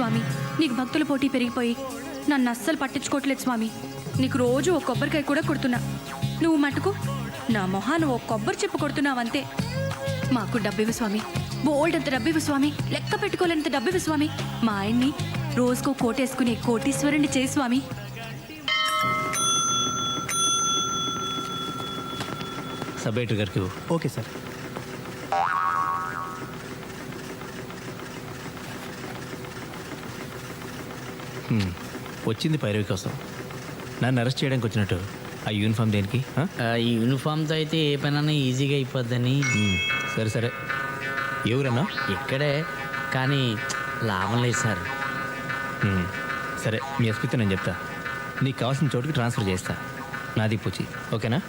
స్వామి, నీకు భక్తుల పోటీ పెరిగిపోయి నన్ను అస్సలు పట్టించుకోవట్లేదు స్వామి. నీకు రోజు ఒక కొబ్బరికాయ కూడా కొడుతున్నా, నువ్వు మటుకు నా మొహాన్ని ఓ కొబ్బరి చెప్పు కొడుతున్నావంతే. మాకు డబ్బివ్వు స్వామి, బోల్డ్ అంత డబ్బివ్వు స్వామి, లెక్క పెట్టుకోలేనంత డబ్బివ్వు స్వామి. మా ఆయన్ని రోజుకో కోటేసుకునే కోటీశ్వరుణ్ణి చేయి స్వామి. సబ్ ఎడిటర్ గారికి ఓకే సార్. వచ్చింది పైరవి కోసం. నన్ను అరెస్ట్ చేయడానికి వచ్చినట్టు ఆ యూనిఫామ్ దేనికి? ఈ యూనిఫామ్తో అయితే ఏ పనైనా ఈజీగా అయిపోద్దని. సరే సరే, ఎవరన్నా? ఇక్కడే, కానీ లాభం లేదు సార్. సరే, మీ ఎస్పీతో నేను చెప్తా, నీకు కావాల్సిన చోటుకి ట్రాన్స్ఫర్ చేస్తా. నాది పూచి, ఓకేనా?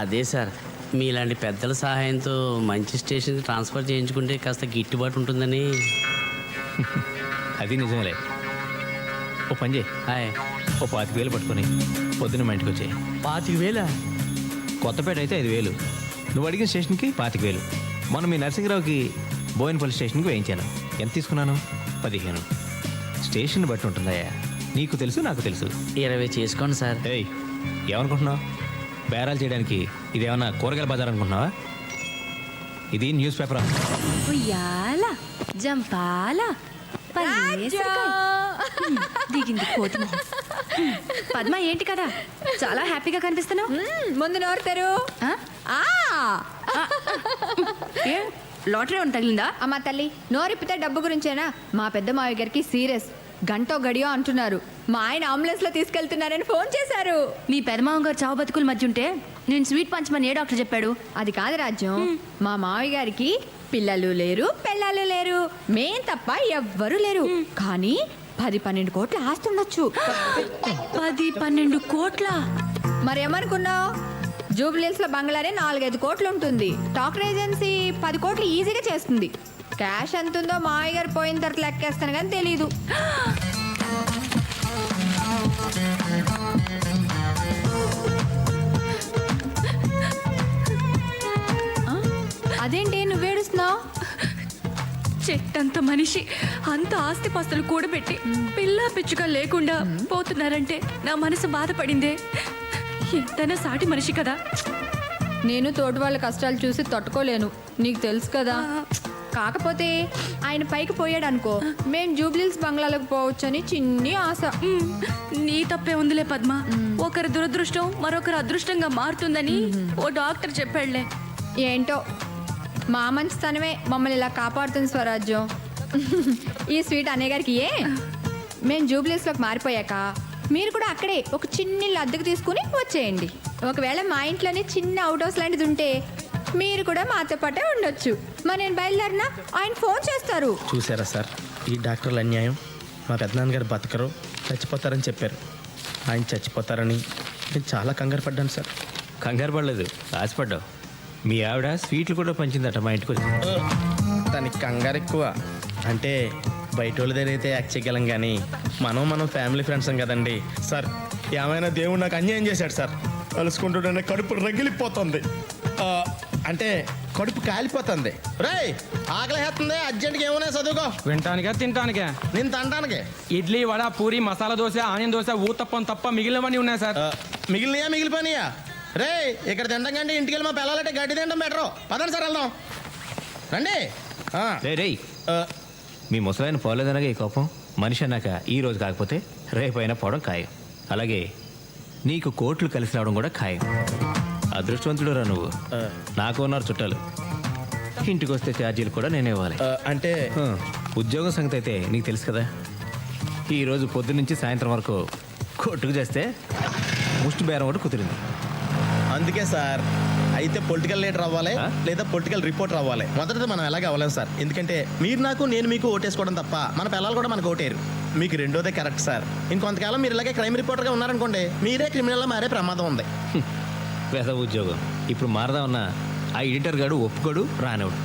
అదే సార్, మీలాంటి పెద్దల సహాయంతో మంచి స్టేషన్కి ట్రాన్స్ఫర్ చేయించుకుంటే కాస్త గిట్టుబాటు ఉంటుందని. అది నిజమేలే. ఓ పని చేయి, హాయ్. ఓ 25,000 పట్టుకొని పొద్దున్న మా ఇంటికి వచ్చాయి. 25,000? కొత్తపేట అయితే 5,000, నువ్వు అడిగిన స్టేషన్కి 25,000. మనం మీ నరసింహరావుకి బోయినపల్లి స్టేషన్కి వేయించాను. ఎంత తీసుకున్నాను? 15. స్టేషన్ బట్టి ఉంటుందయ్యా, నీకు తెలుసు నాకు తెలుసు. 20 చేసుకోండి సార్. ఏయ్, ఏమనుకుంటున్నావు? బేరాలు చేయడానికి ఇదేమన్నా కూరగాయల బజార్ అనుకుంటున్నావా? ఇది న్యూస్ పేపరా? ఉయ్యాల జంపాల దిగింది కోతి మొహం. పద్మ, ఏంటి కదా చాలా హ్యాపీగా కనిపిస్తున్నావు? ముందు నోరుతారు. లాటరీ ఏమైనా తగిలిందా? అమ్మా తల్లి, నోరిప్పితే డబ్బు గురించేనా? మా పెద్ద మావయ్య గారికి సీరియస్, గంటో గడియో అంటున్నారు. మా ఆయన అంబులెన్స్ లో తీసుకెళ్తున్నారని ఫోన్ చేశారు. మీ పెదమావ గారు చావు బతుకుల మధ్య ఉంటే నేను స్వీట్ పంచమని ఏ డాక్టర్ చెప్పాడు? అది కాదు రాజ్యం, మా మావయ్య గారికి పిల్లలు లేరు, పెళ్ళాలు లేరు, మేం తప్ప ఎవ్వరూ లేరు. కానీ 10-12 కోట్ల ఆస్తి ఉండొచ్చు. 10-12 కోట్ల? మరేమనుకున్నావు? జూబ్లీహిల్స్ లో బంగ్లానే 4-5 కోట్లు ఉంటుంది. డాక్టర్ ఏజెన్సీ 10 కోట్లు ఈజీగా చేస్తుంది. క్యాష్ ఎంత ఉందో మావయ్య గారు పోయిన తర్వాత లెక్కేస్తాను కానీ తెలీదు. అదేంటి నువ్వేడుస్తున్నావు? చెట్టంత మనిషి అంత ఆస్తిపాస్తులు కూడబెట్టి పిల్లా పిచ్చుక లేకుండా పోతున్నారంటే నా మనసు బాధపడిందే. ఎంతైనా సాటి మనిషి కదా. నేను తోటి వాళ్ళ కష్టాలు చూసి తట్టుకోలేను, నీకు తెలుసు కదా. కాకపోతే ఆయన పైకి పోయాడు అనుకో, మేం జూబ్లీహిల్స్ బంగ్లాలకు పోవచ్చని చిన్ని ఆశ. నీ తప్పే ఉందిలే పద్మ. ఒకరి దురదృష్టం మరొకరు అదృష్టంగా మారుతుందని ఓ డాక్టర్ చెప్పాడులే. ఏంటో మా మంచితనమే మమ్మల్ని ఇలా కాపాడుతుంది స్వరాజ్యం. ఈ స్వీట్ అన్నయ్య గారికి మేము జూబ్లీహిల్స్లోకి మారిపోయాక మీరు కూడా అక్కడే ఒక చిన్న ఇల్లు అద్దెకు తీసుకుని వచ్చేయండి. ఒకవేళ మా ఇంట్లోనే చిన్న అవుట్ హౌస్ లాంటిది ఉంటే మీరు కూడా మాతో పాటే ఉండొచ్చు. మరి నేను బయలుదేరినా ఆయన ఫోన్ చేస్తారు. చూసారా సార్, ఈ డాక్టర్ల అన్యాయం. మా పెద్దనాన్నగారు బతకరు, చచ్చిపోతారని చెప్పారు. ఆయన చచ్చిపోతారని నేను చాలా కంగారు పడ్డాను సార్. కంగారు పడలేదు, ఆశపడ్డావు. మీ ఆవిడ స్వీట్లు కూడా పంచిందట మా ఇంటికి వచ్చి. దానికి కంగారు ఎక్కువ. అంటే బయట వాళ్ళ దగ్గర అయితే యాక్ట్ చేయగలం, కానీ మనం ఫ్యామిలీ ఫ్రెండ్స్ కదండి సార్. ఏమైనా దేవుడు నాకు అన్యాయం చేశాడు సార్. కలుసుకుంటుంటే కడుపు రగిలిపోతుంది, అంటే కడుపు కాలిపోతుంది. రేయ్, ఆకలి వేస్తుంది, అర్జెంట్గా ఏమైనా చదువుకో. వింటానికా తింటానికా? నేను తినడానికి ఇడ్లీ, వడ, పూరి, మసాలా దోశ, ఆనియన్ దోశ, ఊతప్పం తప్ప మిగిలినవన్నీ ఉన్నాయి సార్. మిగిలిపోయినాయా? రే, ఇక్కడ తినడం కంటే ఇంటికి వెళ్ళి మా పిల్లలంటే గడ్డి తినడం బెటరు. పదండి సార్, వెళ్దాం రండి. రేయ్, మీ ముసలాయన పోలేదనగా ఈ కోపం. మనిషి అన్నాక ఈ రోజు కాకపోతే రేపైనా పోవడం ఖాయం. అలాగే నీకు కోట్లు కలిసి రావడం కూడా ఖాయం. అదృష్టవంతుడు రా నువ్వు. నాకు ఉన్నారు చుట్టాలు, ఇంటికి వస్తే ఛార్జీలు కూడా నేనే ఇవ్వాలి. అంటే ఉద్యోగం సంగతి అయితే నీకు తెలుసు కదా. ఈరోజు పొద్దు నుంచి సాయంత్రం వరకు కొట్టుకు చేస్తే ముష్టి బేరం ఒకటి కుదిరింది. అందుకే సార్, అయితే పొలిటికల్ లీడర్ అవ్వాలి లేదా పొలిటికల్ రిపోర్టర్ అవ్వాలి. మొదటిది మనం ఎలాగ అవ్వలేం సార్. ఎందుకంటే మీరు నాకు, నేను మీకు ఓటేసుకోవడం తప్ప మన పిల్లలు కూడా మనకు ఓటేరు. మీకు రెండోదే కరెక్ట్ సార్. ఇంకొంతకాలం మీరు ఇలాగే క్రైమ్ రిపోర్టర్గా ఉన్నారనుకోండి, మీరే క్రిమినల్గా మారే ప్రమాదం ఉంది. వేస ఉద్యోగం ఇప్పుడు మారదామన్నా ఆ ఎడిటర్ గాడు ఒప్పుకోడు, రానివాడు.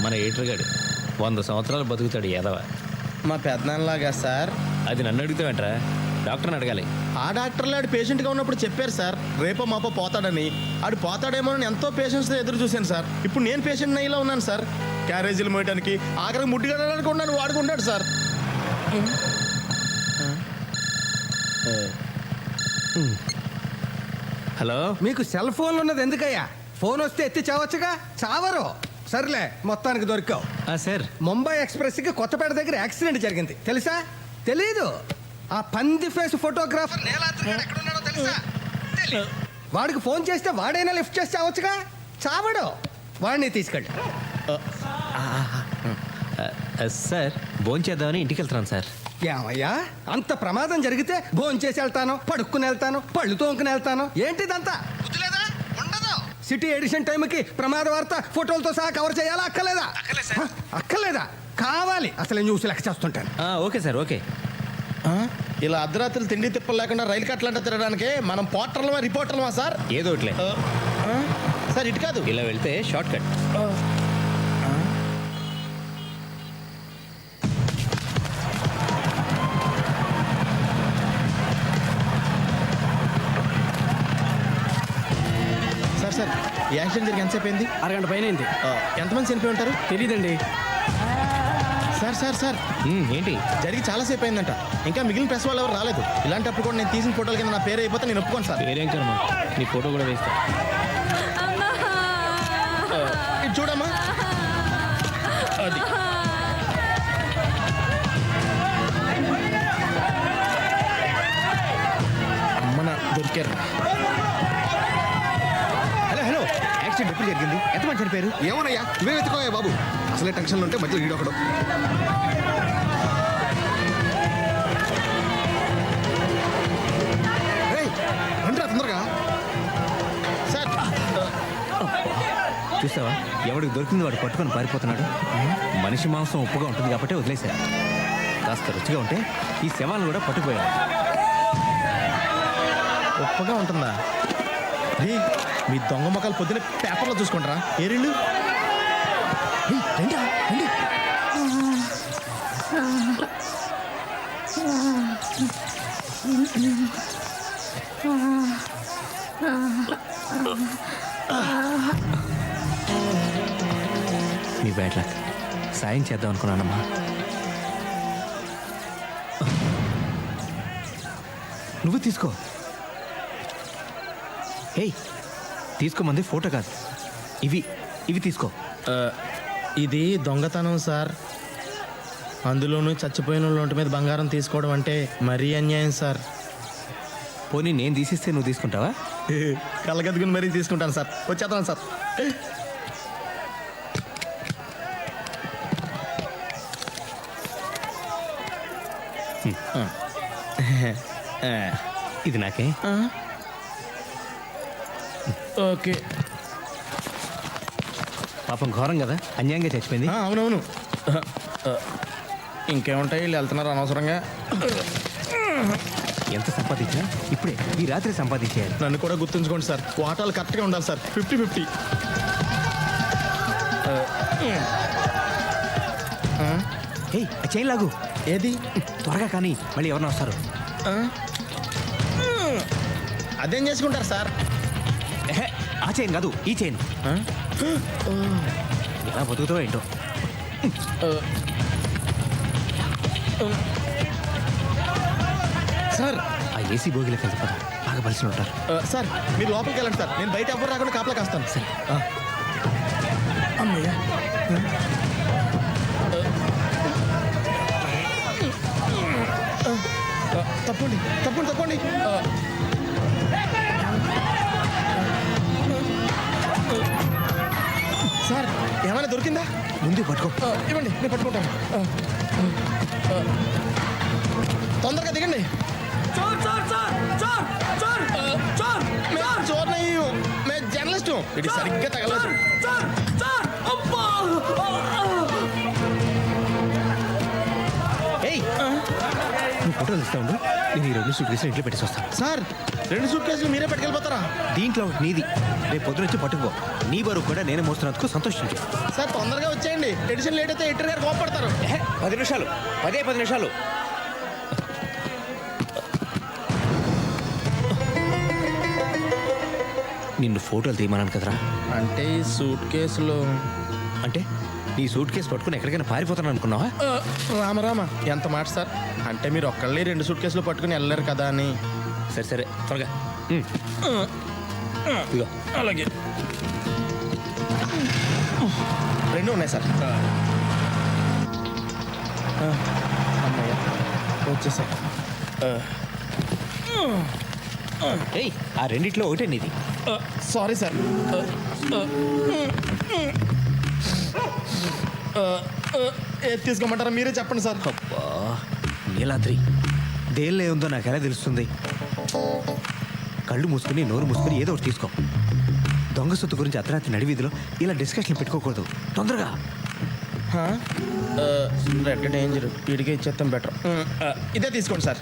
మన ఎడిటర్ గాడు 100 సంవత్సరాలు బతుకుతాడు ఎదవ. మా పెద్దనాన్నలాగా సార్. అది నన్ను అడుగుతావేంట్రా? డాక్టర్ని అడగాలి. ఆ డాక్టర్లు ఆడు పేషెంట్గా ఉన్నప్పుడు చెప్పారు సార్, రేపో మాపో పోతాడని. ఆడు పోతాడేమో అని ఎంతో పేషెంట్స్తో ఎదురు చూశాను సార్. ఇప్పుడు నేను పేషెంట్ అయ్యేలా ఉన్నాను సార్. క్యారేజీలు మోయడానికి ఆఖరికి ముట్టిగడడానికి ఉన్నాను, వాడుకుంటాడు సార్. హలో. మీకు సెల్ ఫోన్ ఉన్నది ఎందుకయ్యా? ఫోన్ వస్తే ఎత్తి చావచ్చుగా. చావరు. సర్లే, మొత్తానికి దొరికావు. సార్, ముంబై ఎక్స్ప్రెస్కి కొత్తపేట దగ్గర యాక్సిడెంట్ జరిగింది, తెలుసా? తెలీదు. ఆ పంది ఫేస్ ఫోటోగ్రాఫర్ నీలాద్రి గాడు ఎక్కడున్నాడో తెలుసా? తెలీదు. వాడికి ఫోన్ చేస్తే వాడైనా లిఫ్ట్ చేసి చావచ్చుగా. చావడు. వాడిని తీసుకెళ్ళి. సార్ భోంచేద్దామని ఇంటికి వెళ్తున్నాను సార్. ఏమయ్యా, అంత ప్రమాదం జరిగితే భోంచేసి వెళ్తాను, పడుక్కుని వెళ్తాను, పళ్ళు తోముకుని వెళ్తాను, ఏంటిదంతా? బుద్ధిలేదా? ఉండదు. సిటీ ఎడిషన్ టైంకి ప్రమాద వార్త ఫోటోలతో సహా కవర్ చేయాలా? అక్కర్లేదా? అక్కర్లేదా? కావాలి. అసలు న్యూస్ లెక్క చేస్తుంటాను. Okay sir, okay. ఇలా అర్ధరాత్రులు తిండి తిప్పలు లేకుండా రైలు కట్లంట తిరగడానికి మనం పోర్టర్లమా రిపోర్టర్లమా సార్? ఏదో ఒకట్లే. సార్ ఇటు కాదు, ఇలా వెళ్తే షార్ట్ కట్. సార్ సార్ ఈ యాక్సిడెంట్ జరిగి ఎంతసేపు అయింది? అరగంట పైన అయింది. ఎంతమంది చనిపోయి ఉంటారు? తెలీదండి. సార్ సార్ సార్ ఏంటి? జరిగి చాలాసేపు అయిందంట. ఇంకా మిగిలిన ప్రెస్ వాళ్ళు ఎవరు రాలేదు. ఇలాంటప్పుడు కూడా నేను తీసిన ఫోటోల కింద నా పేరు అయిపోతే నేను ఒప్పుకోను సార్. వేరేం కర్మ, నీ ఫోటో కూడా వేస్తా. ఇది చూడమ్మా. అది అమ్మన దొరికారు. హలో హలో, యాక్సిడెంట్ ఎప్పుడు జరిగింది? ఎంతమంది చనిపోయారు? ఏమోనయ్యా, నువ్వే వెతుకోయా బాబు. అసలే టెన్షన్లో ఉంటే మధ్యలో ఈడొకడు. రేయ్, రండిరా తొందరగా. సార్ చూసావా, ఎవడికి దొరికింది వాడు పట్టుకొని పారిపోతున్నాడు. మనిషి మాంసం ఉప్పుగా ఉంటుంది కాబట్టి వదిలేశారు. కాస్త రుచిగా ఉంటే ఈ శవాలను కూడా పట్టుకుపోయారు. గొప్పగా ఉంటుందా? రే, మీ దొంగ మొక్కలు పొద్దున పేపర్లో చూసుకుంటారా? ఏరిళ్ళు మీ బ్యాడ్ లక్. సాయం చేద్దాం అనుకున్నానమ్మా. నువ్వు తీసుకో. ఏయ్, తీసుకోమంది ఫోటో కాదు, ఇవి తీసుకో. ఇది దొంగతనం సార్. అందులోనూ చచ్చిపోయిన వాళ్ళ ఒంటి మీద బంగారం తీసుకోవడం అంటే మరీ అన్యాయం సార్. పోనీ నేను తీసిస్తే నువ్వు తీసుకుంటావా? కళ్ళగద్దుకుని మరీ తీసుకుంటాను సార్. వచ్చేస్తాను సార్. ఇది నాకే. ఓకే. పాపం ఘోరం కదా, అన్యాయంగా చచ్చిపోయింది. అవునవును. ఇంకేముంటాయి, వీళ్ళు వెళ్తున్నారు అనవసరంగా. ఎంత సంపాదించినా ఇప్పుడే ఈ రాత్రి సంపాదించేయాలి. నన్ను కూడా గుర్తుంచుకోండి సార్. వాటాలు కరెక్ట్గా ఉండాలి సార్. 50-50. ఏయ్, ఆ చైన్ లాగు. ఏది? త్వరగా కానీ మళ్ళీ ఎవరన్నా వస్తారు. అదేం చేసుకుంటారు సార్? ఎహె, ఆ చైన్ కాదు, ఈ చైన్. ఎలా బతుకుతావో ఏంటో. సార్ ఆ ఏసీ బోగిలోకి వెళ్తే పద, బాగా బలిసి ఉంటారు. సార్ మీరు లోపలికి వెళ్ళండి సార్. నేను బయట ఎవరు రాకుండా కాపలా కాస్తాను. సరే. అమ్మయ్య. తప్పండి తప్పండి తప్పండి. సార్ ఏమైనా దొరికిందా? ముందు పట్టుకో. ఇవ్వండి, నేను పట్టుకుంటాను. తొందరగా దిగండి. చోర్ నహీ హూ, మే జర్నలిస్ట్ హూ. ఇది సరిగ్గా తగలదు. ఏయ్, నువ్వు ఫోటోలు ఇస్తా ఉండు, నేను ఈ 2 సూట్ కేసులు ఇంట్లో పెట్టేసి వస్తాను. సార్ 2 సూట్ కేసులు మీరే పట్టుకెళ్ళిపోతారా? దీంట్లో నీది, రేపు పొద్దున వచ్చి పట్టుకో. నీ బరువు కూడా నేనే మోస్తున్నందుకు సంతోషించు. సార్ తొందరగా వచ్చేయండి. ఎడిషన్ లేట్ అయితే ఎడిటర్ గారు కోపడతారు. 10 నిమిషాలు, 10 నిమిషాలు. నిన్ను ఫోటోలు తీయమన్నాను కదరా. అంటే ఈ సూట్ కేసులో అంటే నీ సూట్ కేసు పట్టుకుని ఎక్కడికైనా పారిపోతాను అనుకున్నావా? రామ ఎంత మాట సార్. అంటే మీరు ఒక్కళ్ళే 2 సూట్ కేసులు పట్టుకుని వెళ్ళలేరు కదా అని. సరే సరే త్వరగా. ఇదిగో. అలాగే 2 ఉన్నాయి సార్. అమ్మయ్య వచ్చేసా. ఏయ్, ఆ రెండిట్లో ఒకటే నీది. Sorry sir. ఏది తీసుకోమంటారా మీరే చెప్పండి సార్. అబ్బా నీలాద్రి, దేనిలో ఉందో నాకు ఎలా తెలుస్తుంది? కళ్ళు మూసుకుని నోరు మూసుకుని ఏదో ఒకటి తీసుకో. దొంగ సొత్తు గురించి అర్ధరాత్రి నడివీధిలో ఇలా డిస్కషన్ పెట్టుకోకూడదు. తొందరగా. రెడ్ డేంజర్, వీడికే ఇచ్చేస్తాం బెటర్. ఇదే తీసుకోండి సార్.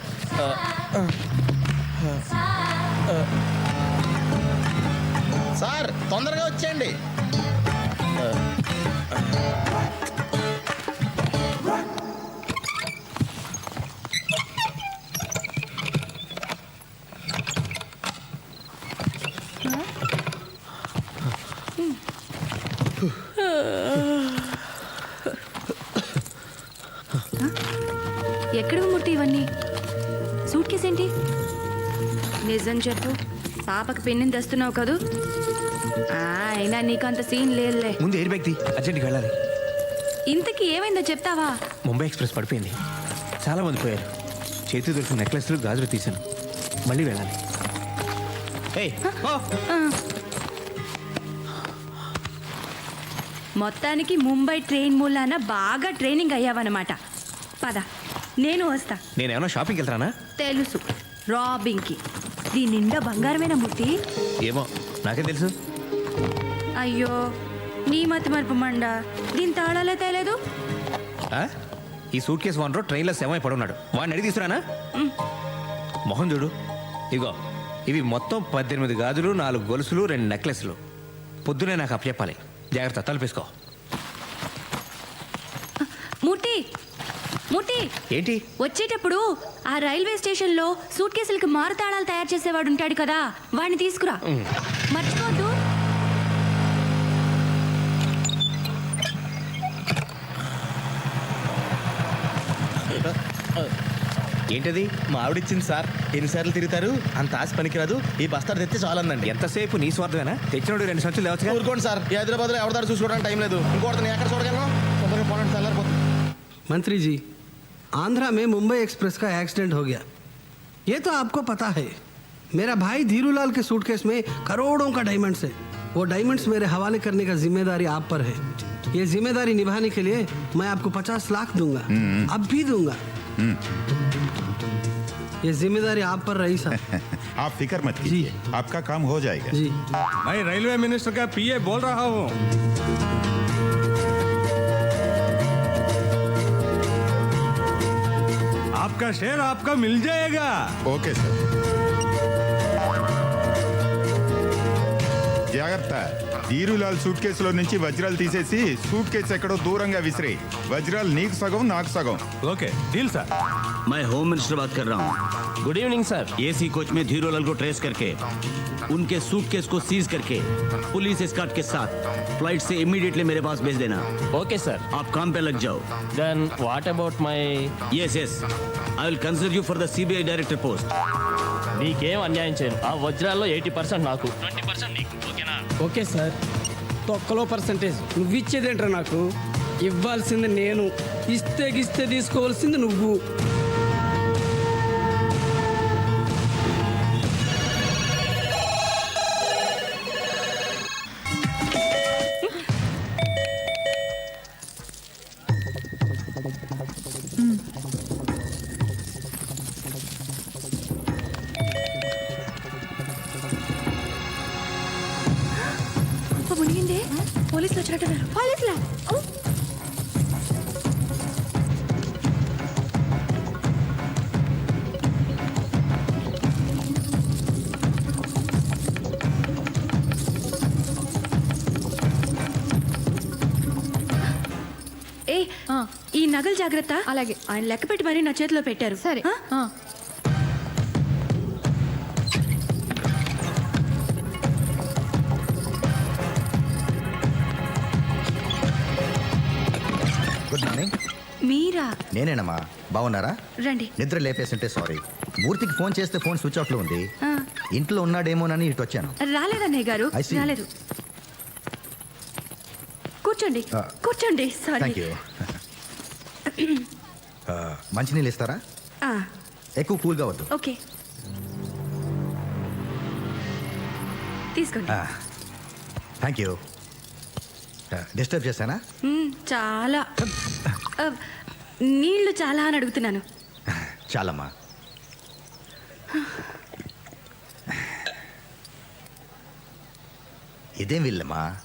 సార్ తొందరగా వచ్చేయండి. ఎక్కడ ముట్టి ఇవన్నీ? సూట్ కేసు ఏంటి? నిజం చెప్పు, పాపకి పెన్నిని తెస్తున్నావు కదూ? అయినా నీకు అంత సీన్ లేదులే. ముందు ఎయిర్ బ్యాగ్ తీ, అర్జెంట్గా వెళ్ళాలి. ఇంతకీ ఏమైందో చెప్తావా? ముంబై ఎక్స్ప్రెస్ పడిపోయింది, చాలా మంది పోయారు. చేతి దొరికిన నెక్లెస్లు గాజులు తీశాను. మళ్ళీ వెళ్ళాలి. ఏయ్, ఓ! మొత్తానికి ముంబై ట్రైన్ మూలాన బాగా ట్రైనింగ్ అయ్యావన్నమాట. పద, నేను వస్తా. నేనేమన్నా షాపింగ్కి వెళ్తానా? తెలుసు, రాబింగ్కి. దీని నిండా బంగారమేనా ముట్టి? ఏమో, నాకేం తెలుసు. అయ్యో, నీ మతి మరుపు మండ. దీని తాళాలే తేలేదు. ఆ? ఈ సూట్ కేసు ఓనరు ట్రైన్లో శవమై పడున్నాడు. వాడిని అడిగి తీసుకురానా? మొహం చూడు. ఇగో, ఇవి మొత్తం 18 గాజులు, 4 గొలుసులు, 2 నెక్లెస్లు. పొద్దునే నాకు అప్పచెప్పాలి. జాగ్రత్త, తలపేసుకో. ముట్టి ముట్టి, ఏంటి? వచ్చేటప్పుడు ఆ రైల్వే స్టేషన్లో సూట్ కేసులకి మారు తాళాలు తయారు చేసేవాడు ఉంటాడు కదా, వాడిని తీసుకురా. మర్చిపోద్దు. ఏంటది? మా ఆవిడిచ్చింది సార్. ఎన్నిసార్లు తిరుగుతారు, అంత ఆశ పనికిరాదు. ఈ బస్తాలు తెస్తే చాలందండి. ఎంతసేపు నీ స్వార్థమేనా? తెచ్చినోడు 2 సంచులు లేవచ్చుగా. ఊరుకోండి సార్, ఈ హైదరాబాద్లో ఎవరిదారు చూసుకోవడానికి టైం లేదు. ఇంకోటి నేను ఎక్కడ చూడగలను? తొందరగా పోనండి, తెల్లారిపోతుంది. मंत्री जी, आंध्रा में मुंबई एक्सप्रेस का एक्सीडेंट हो गया। ये तो आपको पता है। मेरा भाई धीरूलाल के सूटकेस में करोड़ों का डायमंड्स है। वो डायमंड्स मेरे हवाले करने का जिम्मेदारी आप पर है। ये जिम्मेदारी निभाने के लिए मैं आपको 50 लाख दूंगा, अब भी दूंगा। ये जिम्मेदारी आप पर रही साहब। आप फिक्र मत कीजिए, आपका काम हो जाएगा। जी, मैं रेलवे मिनिस्टर का पीए बोल रहा हूँ. आपका शेयर आपका मिल जाएगा. Okay sir. జాగ్రత్త. ధీరులాల్ సూట్ కేసులో నుంచి వజ్రాలు తీసేసి సూట్ కేసు ఎక్కడో దూరంగా విసిరే. వజ్రాలు నీకు సగం, నాకు సగం. Okay, deal sir. मैं होम मिनिस्टर बात कर रहा हूँ। Good evening sir. AC coach में धीरोलाल को ट्रेस करके उनके सूटकेस को सीज करके पुलिस एस्कॉर्ट के साथ फ्लाइट से इमीडिएटली मेरे पास भेज देना। Okay sir. आप काम पे लग जाओ। Then what about my? Yes yes, I will consider you for the CBI director post. నీకేం అన్యాయం చేయను. ఆ వజ్రాల్లో 80% నాకు, 20% నీకు. ఓకేనా? Okay sir. తొక్కలో పర్సంటేజ్ నువ్వు ఇచ్చేదేంట్రా? నాకు ఇవ్వాల్సింది నేను, ఇస్తే తీసుకోవాల్సింది నువ్వు. మునిగిందే. పోలీసులు వచ్చినట్టున్నారు. పోలీసులా? ఏ, ఈ నగలు జాగ్రత్త. అలాగే. ఆయన లెక్క పెట్టి మరీ నా చేతిలో పెట్టారు. సరే. ఆ? మీరా? నేనేనమ్మా. బాగున్నారా? రండి. నిద్ర లేపేసింటే సారీ. మూర్తికి ఫోన్ చేస్తే ఫోన్ స్విచ్ ఆఫ్ లో ఉంది. ఆ, ఇంట్లో ఉన్నాడేమోనని ఇటు వచ్చాను. రాలేదన్నయ్య గారు, I see. రాలేదు. కూర్చోండి, ఆ. కూర్చోండి. సారీ. Thank you. మంచినీళ్ళు ఇస్తారా? ఆ, ఎక్కువ కూల్గా వద్దు. ఓకే, తీసుకోండి. Thank you. డిస్టర్బ్ చేశానా? చాలా నీళ్లు చాలా అని అడుగుతున్నాను. చాలమ్మా. ఇదేం వీళ్ళమ్మా,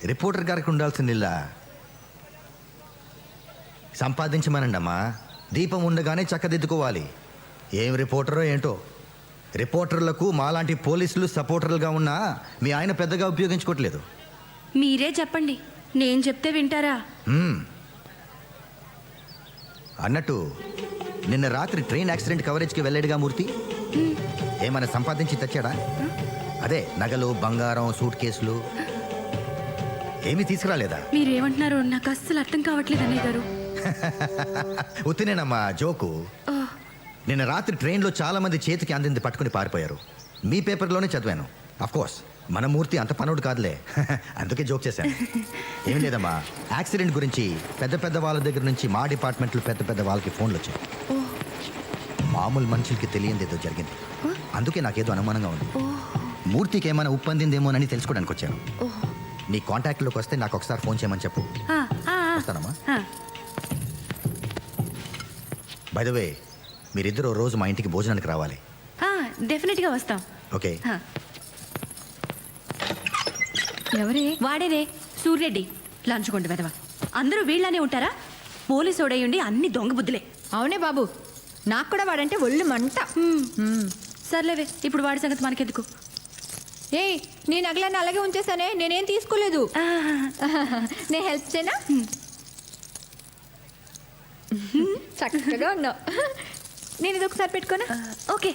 రిపోర్టర్ గారికి ఉండాల్సిన ఇల్లా? సంపాదించమనండి అమ్మా. దీపం ఉండగానే చక్కదిద్దుకోవాలి. ఏం రిపోర్టరో ఏంటో. రిపోర్టర్లకు మాలాంటి పోలీసులు సపోర్టర్లుగా ఉన్నా మీ ఆయన పెద్దగా ఉపయోగించుకోవట్లేదు. మీరే చెప్పండి, నేను చెప్తే వింటారా? అన్నట్టు నిన్న రాత్రి ట్రైన్ యాక్సిడెంట్ కవరేజ్కి వెళ్ళాడుగా మూర్తి. ఏమైనా సంపాదించి తెచ్చాడా? అదే నగలు, బంగారం, సూట్ కేసులు ఏమీ తీసుకురాలేదా? మీరేమంటున్నారో నాకు అస్సలు అర్థం కావట్లేదు అన్నయ్య గారు. ఉత్తినేనమ్మా, జోకు. ఓ, నిన్న రాత్రి ట్రైన్లో చాలా మంది చేతికి అందింది పట్టుకుని పారిపోయారు. మీ పేపర్లోనే చదివాను. కోర్స్ మన మూర్తి అంత పనుడు కాదులే. అందుకే జోక్ చేశాను. ఏం లేదమ్మా, యాక్సిడెంట్ గురించి పెద్ద పెద్ద వాళ్ళ దగ్గర నుంచి మా డిపార్ట్మెంట్లో పెద్ద పెద్ద వాళ్ళకి ఫోన్లు వచ్చాయి. ఓ, మామూలు మనుషులకి తెలియంది ఏదో జరిగింది. అందుకే నాకేదో అనుమానంగా ఉంది. మూర్తికి ఏమైనా ఉప్పందిందేమోనని తెలుసుకోవడానికి వచ్చాను. ఓ. నీ కాంటాక్ట్లోకి వస్తే నాకు ఒకసారి ఫోన్ చేయమని చెప్పు. ఆ, ఆ, ఆ. వస్తానమ్మా. ఆ, బై ద వే, మీరిద్దరూ రోజు మా ఇంటికి భోజనానికి రావాలి. ఆ, డెఫినెట్గా వస్తాం. ఓకే. ఆ. ఎవరే? వాడేనే సూర్యరెడ్డి, లంచ్ కొండ వెదవ. అందరూ వీళ్ళనే ఉంటారా? పోలీసు ఓడయ్యుండి అన్ని దొంగ బుద్ధులే. అవునే బాబు, నాకు కూడా వాడంటే ఒళ్ళు మంట. సర్లేవే, ఇప్పుడు వాడి సంగతి మనకెందుకు? ఏయ్, నీ నగలన్నీ అలాగే ఉంచేసానే, నేనేం తీసుకోలేదు. ఆ, నేను హెల్ప్ చేయనా? చక్కగా ఉన్నావు. నేను ఇది ఒకసారి పెట్టుకోనా? ఓకే.